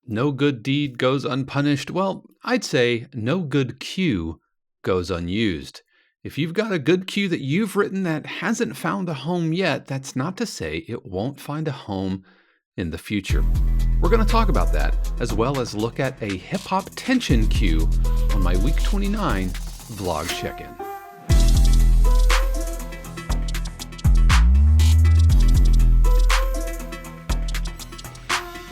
No good deed goes unpunished. Well, I'd say no good cue goes unused. If you've got a good cue that you've written that hasn't found a home yet, that's not to say it won't find a home in the future. We're going to talk about that, as well as look at a hip-hop tension cue on my Week 29 vlog check-in.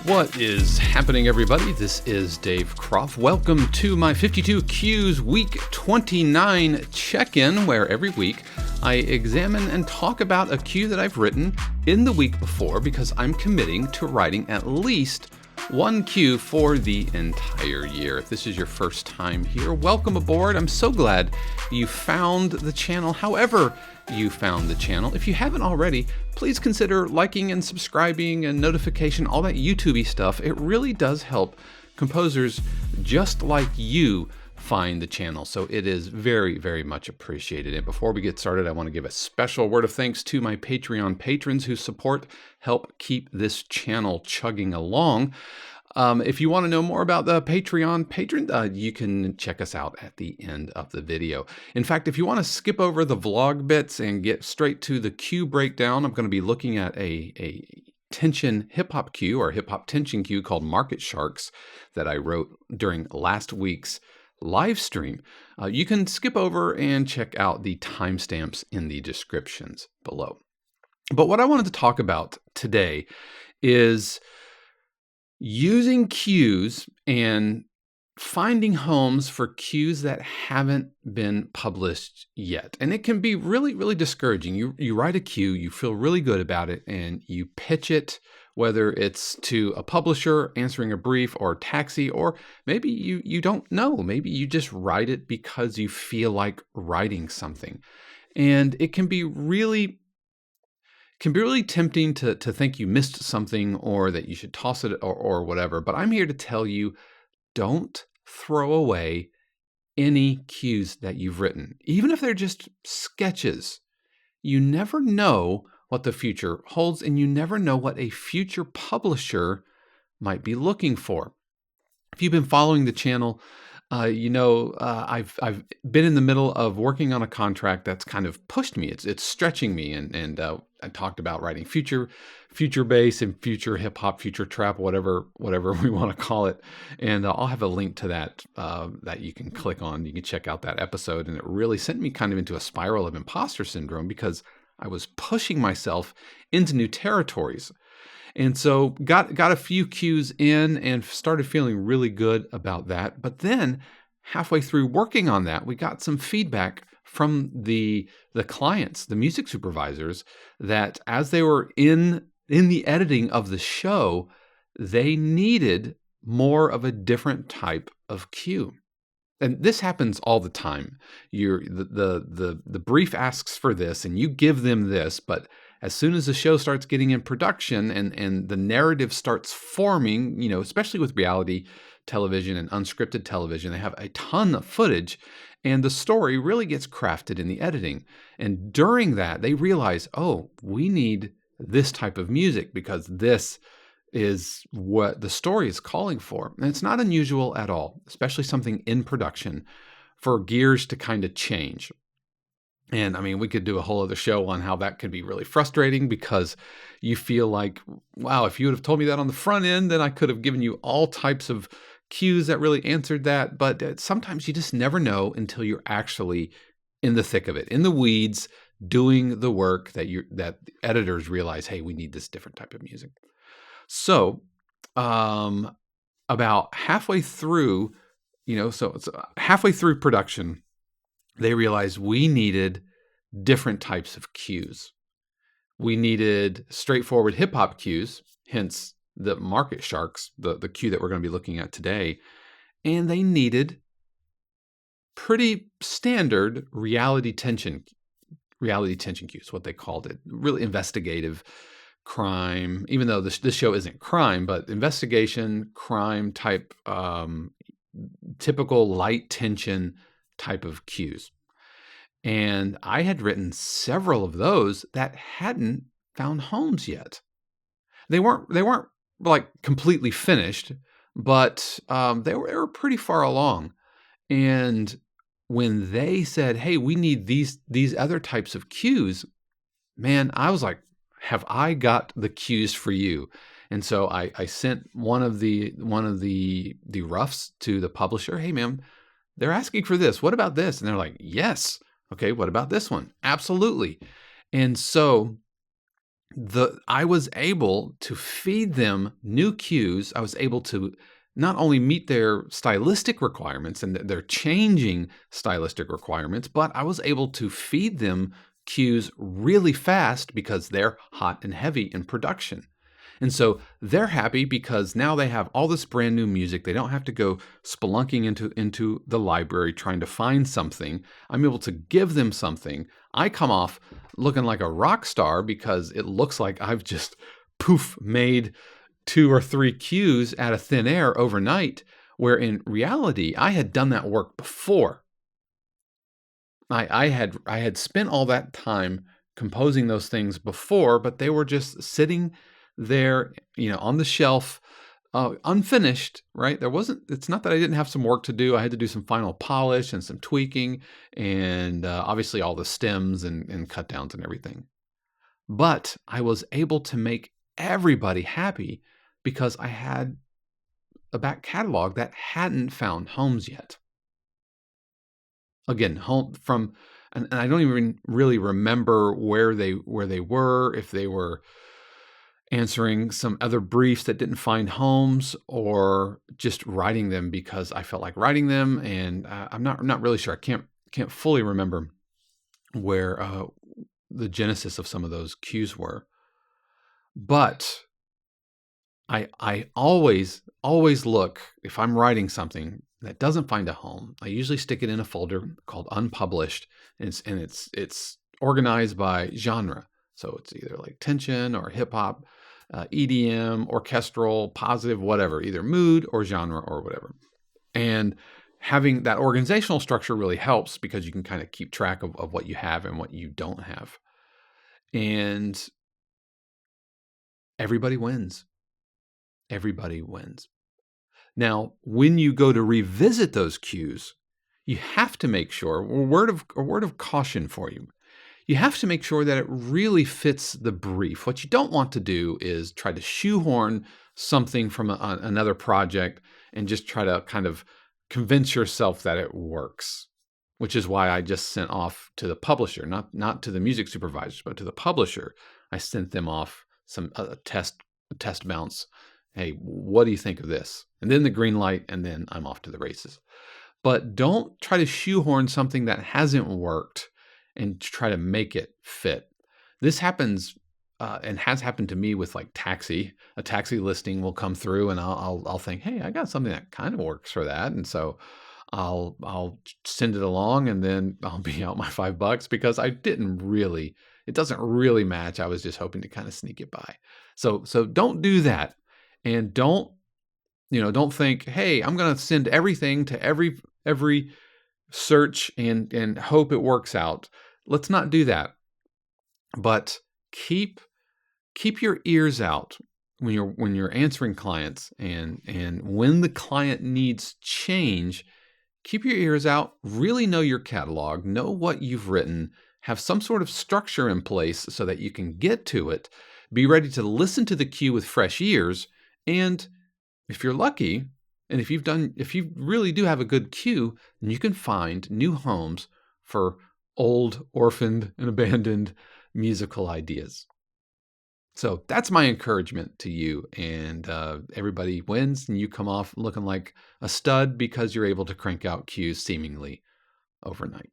What is happening, everybody? This is Dave Croft. Welcome to my 52 Cues Week 29 check-in, where every week I examine and talk about a cue that I've written in the week before, because I'm committing to writing at least one cue for the entire year. If this is your first time here, welcome aboard. I'm so glad you found the channel, however you found the channel. If you haven't already, please consider liking and subscribing and notification, all that YouTube-y stuff. It really does help composers just like you find the channel. So it is very, very much appreciated. And before we get started, I want to give a special word of thanks to my Patreon patrons whose support help keep this channel chugging along. If you want to know more about the Patreon patron, you can check us out at the end of the video. In fact, if you want to skip over the vlog bits and get straight to the cue breakdown, I'm going to be looking at a tension hip-hop cue, or hip-hop tension cue, called Market Sharks that I wrote during last week's live stream. You can skip over and check out the timestamps in the descriptions below. But what I wanted to talk about today is using cues and finding homes for cues that haven't been published yet. And it can be really, really discouraging. You write a cue, you feel really good about it, and you pitch it, whether it's to a publisher answering a brief, or Taxi, or maybe you don't know. Maybe you just write it because you feel like writing something. And it can be really tempting to think you missed something, or that you should toss it, or whatever. But I'm here to tell you, don't throw away any cues that you've written, even if they're just sketches. You never know what the future holds, and you never know what a future publisher might be looking for. If you've been following the channel, I've been in the middle of working on a contract that's kind of pushed me. It's stretching me, and I talked about writing future bass and future hip hop, future trap, whatever we want to call it. And I'll have a link to that that you can click on. You can check out that episode, and it really sent me kind of into a spiral of imposter syndrome, because I was pushing myself into new territories. And so got a few cues in and started feeling really good about that. But then halfway through working on that, we got some feedback from the clients, the music supervisors, that as they were in the editing of the show, they needed more of a different type of cue. And this happens all the time. The brief asks for this, and you give them this, but as soon as the show starts getting in production and the narrative starts forming, especially with reality television and unscripted television, they have a ton of footage, and the story really gets crafted in the editing. And during that, they realize, oh, we need this type of music, because this is what the story is calling for. And it's not unusual at all, especially something in production, for gears to kind of change. And I mean, we could do a whole other show on how that can be really frustrating, because you feel like, wow, if you would have told me that on the front end, then I could have given you all types of cues that really answered that. But sometimes you just never know until you're actually in the thick of it, in the weeds, doing the work, that editors realize, hey, we need this different type of music. So about halfway through, halfway through production, they realized we needed different types of cues. We needed straightforward hip-hop cues, hence the Market Sharks, the cue that we're going to be looking at today. And they needed pretty standard reality tension cues, what they called it. Really investigative crime, even though this show isn't crime, but investigation, crime type, typical light tension type of cues. And I had written several of those that hadn't found homes yet. They weren't like completely finished, but they were pretty far along. And when they said, "Hey, we need these other types of cues," man, I was like, "Have I got the cues for you?" And so I sent one of the roughs to the publisher. "Hey, man, they're asking for this. What about this?" And they're like, "Yes." "Okay, what about this one?" "Absolutely." And so I was able to feed them new cues. I was able to not only meet their stylistic requirements and their changing stylistic requirements, but I was able to feed them cues really fast because they're hot and heavy in production. And so they're happy because now they have all this brand new music. They don't have to go spelunking into the library trying to find something. I'm able to give them something. I come off looking like a rock star because it looks like I've just made 2 or 3 cues out of thin air overnight, where in reality I had done that work before. I had spent all that time composing those things before, but they were just sitting there, on the shelf, unfinished, right? It's not that I didn't have some work to do. I had to do some final polish and some tweaking and obviously all the stems and cut downs and everything. But I was able to make everybody happy because I had a back catalog that hadn't found homes yet. Again, and I don't even really remember where they were, if they were answering some other briefs that didn't find homes, or just writing them because I felt like writing them. And I'm not really sure. I can't fully remember where the genesis of some of those cues were. But I always look, if I'm writing something that doesn't find a home, I usually stick it in a folder called unpublished, and it's organized by genre. So it's either like tension or hip hop, EDM, orchestral, positive, whatever, either mood or genre or whatever. And having that organizational structure really helps because you can kind of keep track of what you have and what you don't have. And everybody wins. Everybody wins. Now, when you go to revisit those cues, you have to make sure, a word of caution for you. You have to make sure that it really fits the brief. What you don't want to do is try to shoehorn something from another project and just try to kind of convince yourself that it works, which is why I just sent off to the publisher, not to the music supervisors, but to the publisher. I sent them off some test bounce. Hey, what do you think of this? And then the green light, and then I'm off to the races. But don't try to shoehorn something that hasn't worked and try to make it fit. This happens and has happened to me with like taxi. A taxi listing will come through, and I'll think, hey, I got something that kind of works for that, and so I'll send it along, and then I'll be out my $5 because it doesn't really match. I was just hoping to kind of sneak it by. So don't do that. And don't think, hey, I'm going to send everything to every search and hope it works out. Let's not do that. But keep your ears out when you're answering clients, and when the client needs change, keep your ears out. Really know your catalog, know what you've written, have some sort of structure in place so that you can get to it. Be ready to listen to the cue with fresh ears. And if you're lucky, and if you really do have a good cue, then you can find new homes for old, orphaned, and abandoned musical ideas. So that's my encouragement to you. And everybody wins, and you come off looking like a stud because you're able to crank out cues seemingly overnight.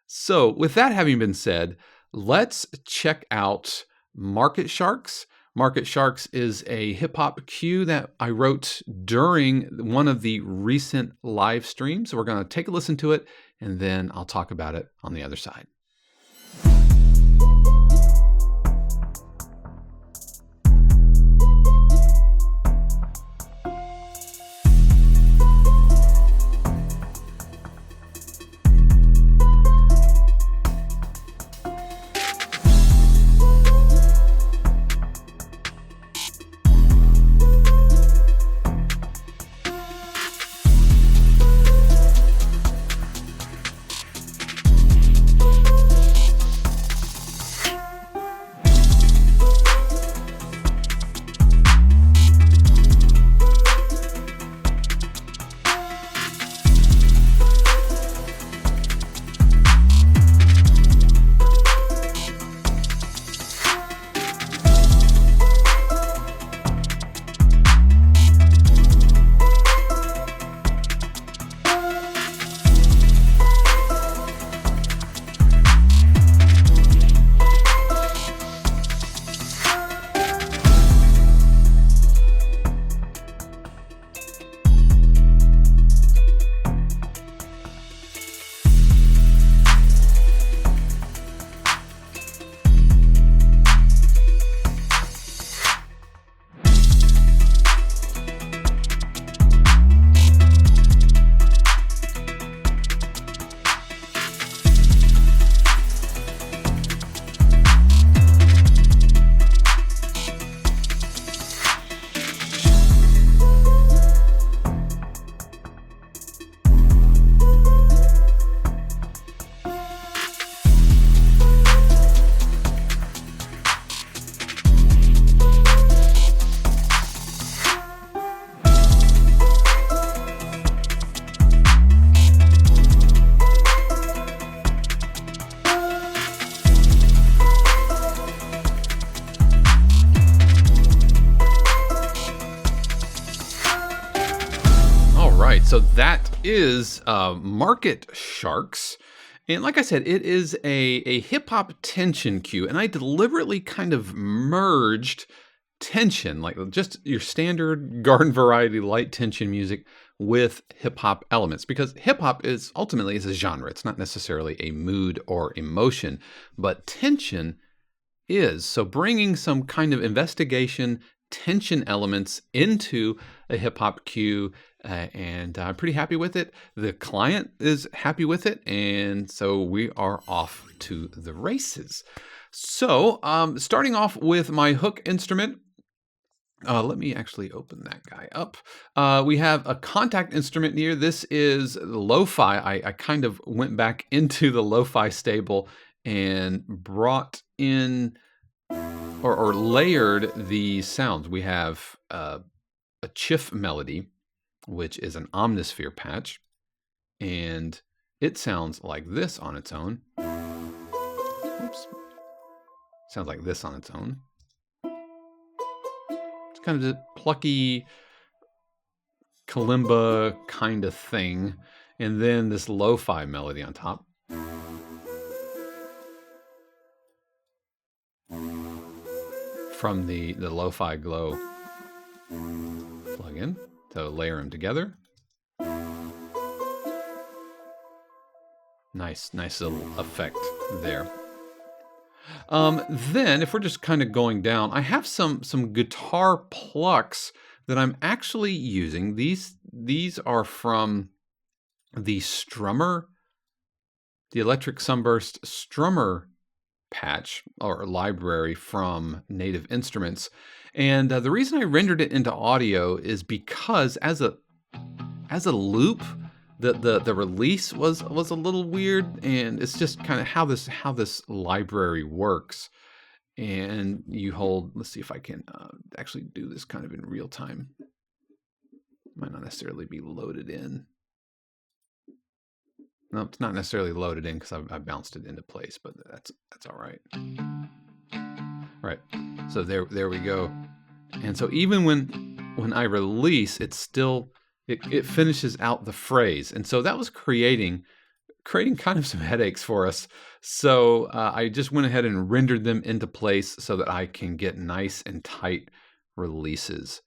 So with that having been said, let's check out Market Sharks. Market Sharks is a hip hop cue that I wrote during one of the recent live streams. So we're going to take a listen to it, and then I'll talk about it on the other side. So that is Market Sharks. And like I said, it is a hip-hop tension cue. And I deliberately kind of merged tension, like just your standard garden variety light tension music with hip-hop elements. Because hip-hop is ultimately is a genre. It's not necessarily a mood or emotion. But tension is. So bringing some kind of investigation, tension elements into a hip-hop cue, and I'm pretty happy with it. The client is happy with it, and so we are off to the races. So starting off with my hook instrument, let me actually open that guy up. We have a contact instrument here. This is lo-fi. I kind of went back into the lo-fi stable and brought in or layered the sounds. We have a chiff melody, which is an omnisphere patch, and it sounds like this on its own. Oops. Sounds like this on its own. It's kind of a plucky kalimba kind of thing, and then this lo-fi melody on top. From the lo-fi glow plugin. So layer them together. Nice little effect there. Then, if we're just kind of going down, I have some guitar plucks that I'm actually using. These are from the Strummer, the Electric Sunburst Strummer patch or library from Native Instruments. And the reason I rendered it into audio is because as a loop, the release was a little weird, and it's just kind of how this library works. And you hold, let's see if I can actually do this kind of in real time. Might not necessarily be loaded in. No, it's not necessarily loaded in because I bounced it into place, but that's all right. Right. So there we go. And so even when I release, it's still it finishes out the phrase. And so that was creating kind of some headaches for us. So I just went ahead and rendered them into place so that I can get nice and tight releases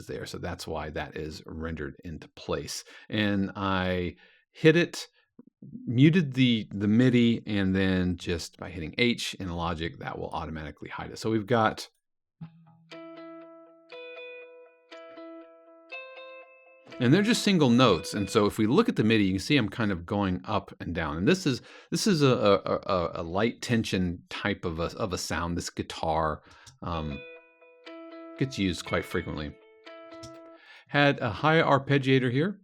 there. So that's why that is rendered into place. And I hit it, muted the MIDI, and then just by hitting H in Logic, that will automatically hide it. So we've got and they're just single notes. And so if we look at the MIDI, you can see I'm kind of going up and down. And this is a light tension type of a sound. This guitar gets used quite frequently. Had a high arpeggiator here.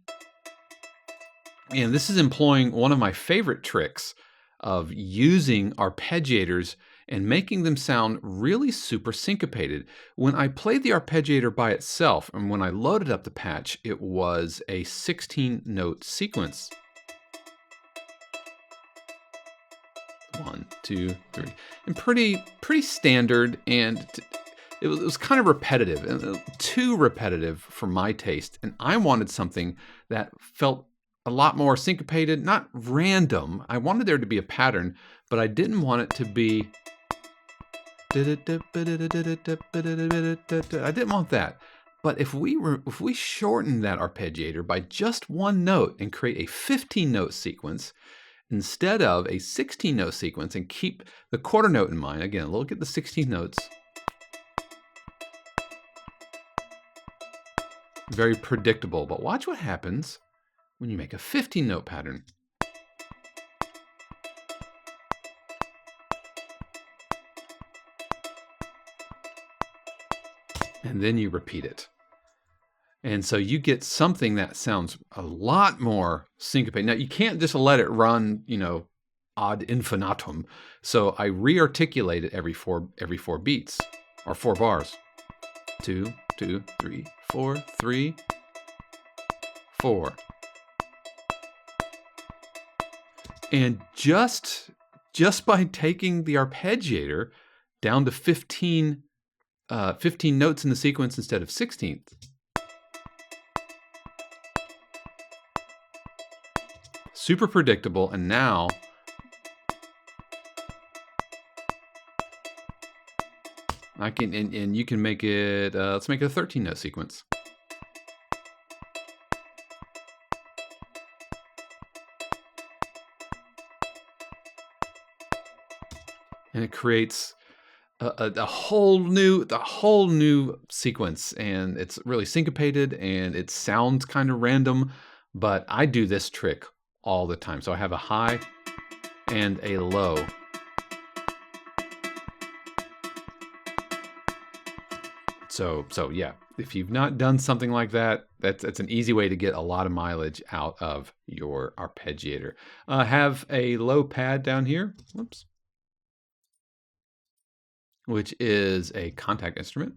And this is employing one of my favorite tricks of using arpeggiators and making them sound really super syncopated. When I played the arpeggiator by itself, and when I loaded up the patch, it was a 16-note sequence. 1, 2, 3. And pretty standard, and it was kind of repetitive, and too repetitive for my taste. And I wanted something that felt a lot more syncopated, not random. I wanted there to be a pattern, but I didn't want it to be. I didn't want that. But if we shorten that arpeggiator by just one note and create a 15-note sequence instead of a 16-note sequence, and keep the quarter note in mind, again, look at the 16 notes. Very predictable, but watch what happens when you make a 15-note pattern. And then you repeat it. And so you get something that sounds a lot more syncopated. Now, you can't just let it run, ad infinitum. So I re-articulate it every four beats, or 4 bars. 2, 2, 3, 4, 3, 4. And just by taking the arpeggiator down to 15 notes in the sequence instead of 16, super predictable. And now I can, and you can make it, let's make it a 13-note sequence. And it creates a whole new sequence, and it's really syncopated, and it sounds kind of random, but I do this trick all the time. So I have a high and a low. So yeah, if you've not done something like that, that's an easy way to get a lot of mileage out of your arpeggiator. Have a low pad down here. Whoops. Which is a contact instrument.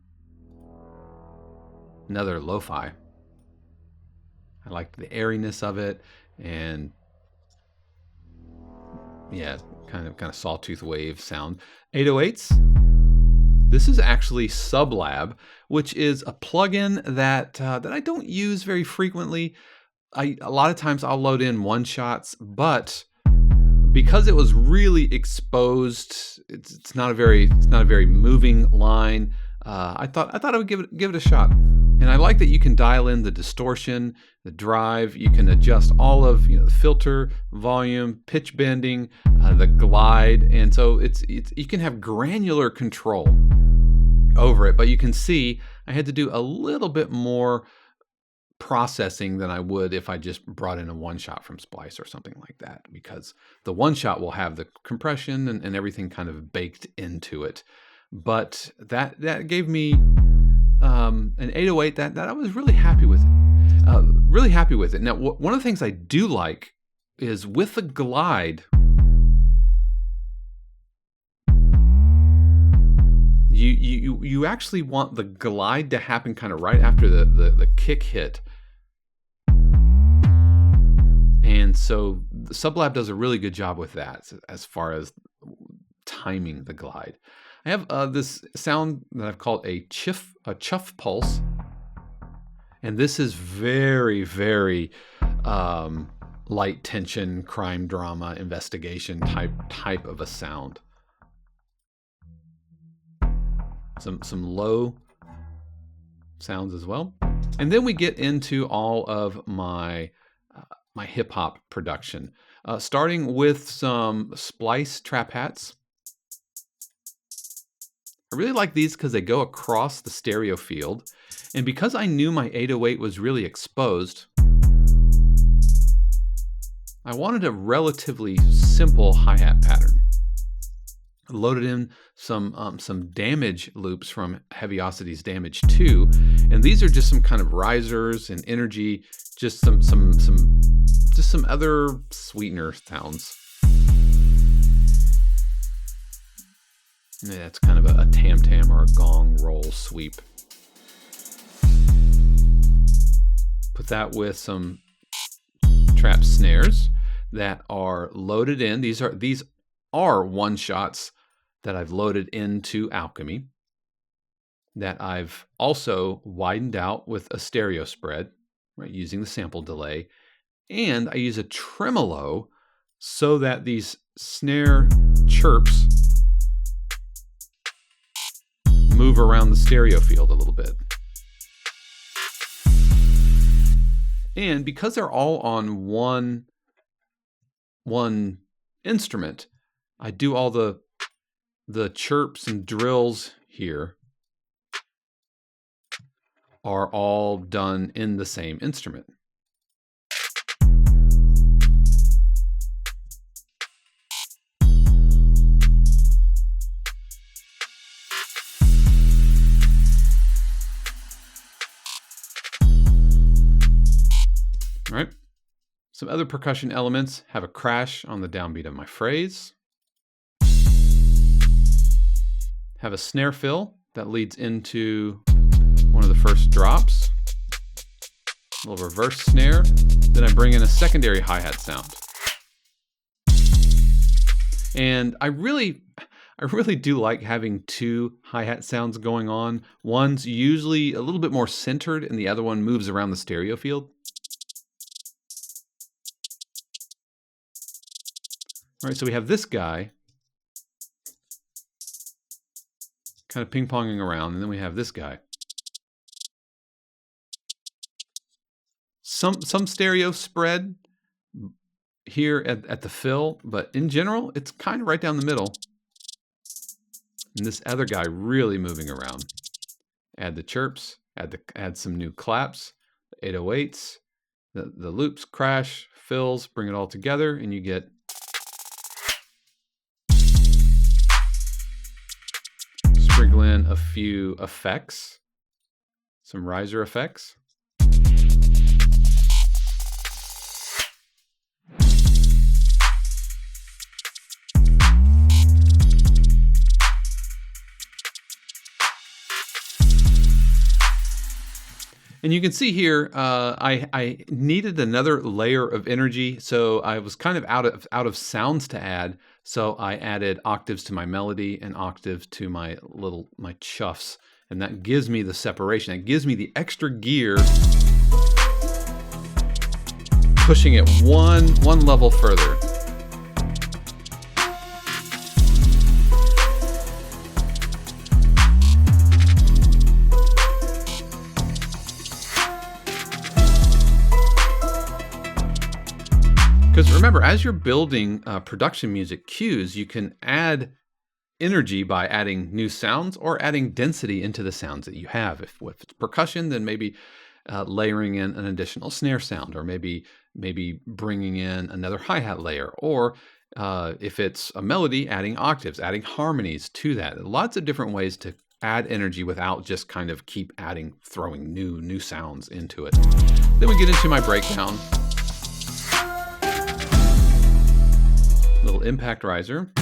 Another lo-fi. I like the airiness of it, and yeah, kind of sawtooth wave sound. 808s. This is actually Sublab, which is a plugin that I don't use very frequently. A lot of times I'll load in one-shots, but because it was really exposed, it's not a very moving line. I thought I would give it a shot, and I like that you can dial in the distortion, the drive. You can adjust all of the filter, volume, pitch bending, the glide, and so it's you can have granular control over it. But you can see I had to do a little bit more processing than I would if I just brought in a one-shot from Splice or something like that, because the one-shot will have the compression and everything kind of baked into it. But that gave me an 808 that I was really happy with. Really happy with it. Now, one of the things I do like is with the glide, you actually want the glide to happen kind of right after the kick hit. And so Sublab does a really good job with that as far as timing the glide. I have this sound that I've called a chuff pulse. And this is very, very light tension, crime drama, investigation type of a sound. Some low sounds as well. And then we get into all of my my hip hop production, starting with some Splice trap hats. I really like these because they go across the stereo field. And because I knew my 808 was really exposed, I wanted a relatively simple hi-hat pattern. I loaded in some damage loops from Heaviosity's Damage 2, and these are just some kind of risers and energy, just some other sweetener sounds. Yeah, that's kind of a tam-tam or a gong roll sweep. Put that with some trap snares that are loaded in. These are one-shots that I've loaded into Alchemy, that I've also widened out with a stereo spread, right, using the sample delay. And I use a tremolo so that these snare chirps move around the stereo field a little bit. And because they're all on one instrument, I do all the chirps and drills here are all done in the same instrument. All right. Some other percussion elements have a crash on the downbeat of my phrase. Have a snare fill that leads into one of the first drops. A little reverse snare. Then I bring in a secondary hi-hat sound. And I really do like having two hi-hat sounds going on. One's usually a little bit more centered and the other one moves around the stereo field. All right, so we have this guy kind of ping-ponging around, and then we have this guy. Some stereo spread here at the fill, but in general, it's kind of right down the middle. And this other guy really moving around. Add the chirps, add some new claps, 808s, the loops, crash, fills, bring it all together, and you get sprinkle in a few effects, some riser effects. And you can see here, I needed another layer of energy, so I was kind of out of sounds to add. So I added octaves to my melody and octaves to my chuffs, and that gives me the separation. It gives me the extra gear, pushing it one level further. Because remember, as you're building production music cues, you can add energy by adding new sounds or adding density into the sounds that you have. If it's percussion, then maybe layering in an additional snare sound, or maybe bringing in another hi-hat layer, or if it's a melody, adding octaves, adding harmonies to that. Lots of different ways to add energy without just kind of keep throwing new sounds into it. Then we get into my breakdown. Little impact riser,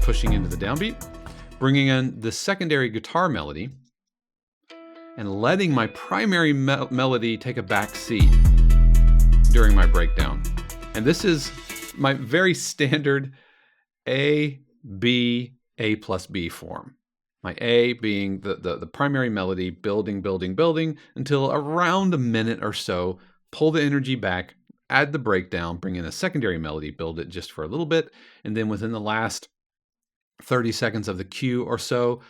pushing into the downbeat, bringing in the secondary guitar melody, and letting my primary melody take a back seat during my breakdown. And this is my very standard A, B, A plus B form. My A being the primary melody, building until around a minute or so. Pull the energy back, add the breakdown, bring in a secondary melody, build it just for a little bit, and then within the last 30 seconds of the cue or so,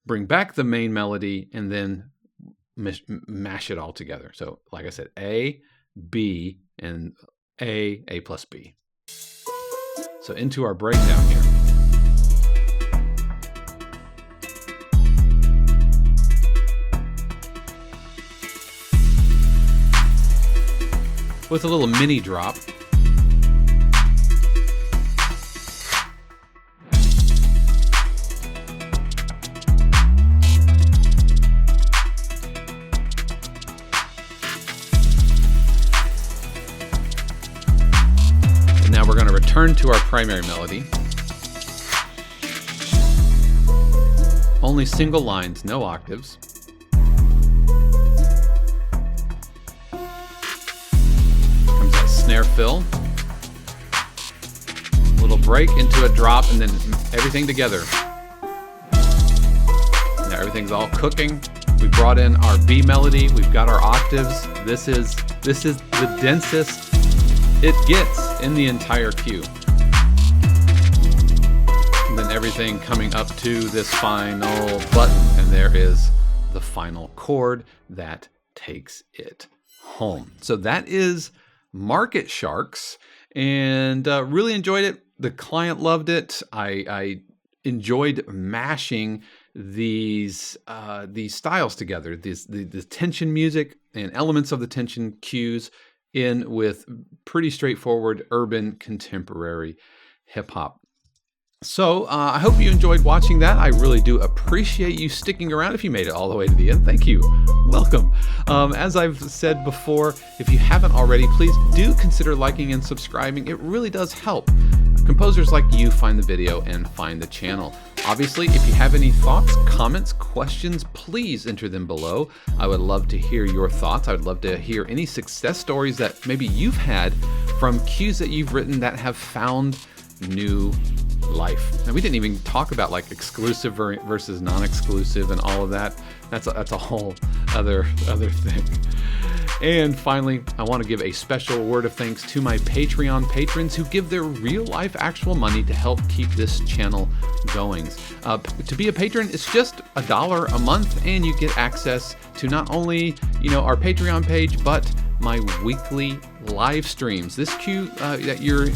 bring back the main melody, and then mash it all together. So like I said, A, B, and A plus B. So into our breakdown here. With a little mini drop. And now we're going to return to our primary melody. Only single lines, no octaves. Snare fill, a little break into a drop, and then everything together. Now everything's all cooking. We brought in our B melody. We've got our octaves. This is the densest it gets in the entire cue. And then everything coming up to this final button, and there is the final chord that takes it home. So that is Market Sharks, and really enjoyed it. The client loved it. I enjoyed mashing these styles together, the tension music and elements of the tension cues in with pretty straightforward urban contemporary hip hop. So I hope you enjoyed watching that. I really do appreciate you sticking around. If you made it all the way to the end, thank you. Welcome. As I've said before, if you haven't already, please do consider liking and subscribing. It really does help composers like you find the video and find the channel. Obviously, if you have any thoughts, comments, questions, please enter them below. I would love to hear your thoughts. I would love to hear any success stories that maybe you've had from cues that you've written that have found new life. And we didn't even talk about like exclusive versus non-exclusive and all of that. That's a whole other thing. And finally, I want to give a special word of thanks to my Patreon patrons who give their real life actual money to help keep this channel going. To be a patron, it's just $1 a month, and you get access to not only, our Patreon page, but my weekly live streams. This cue that you're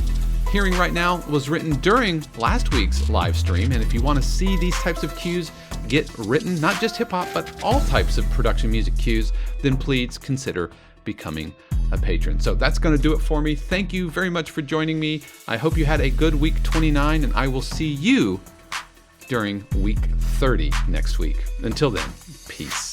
hearing right now was written during last week's live stream, and if you want to see these types of cues get written, not just hip-hop, but all types of production music cues, then please consider becoming a patron. So that's going to do it for me. Thank you very much for joining me. I hope you had a good week 29, and I will see you during week 30 next week. Until then, peace.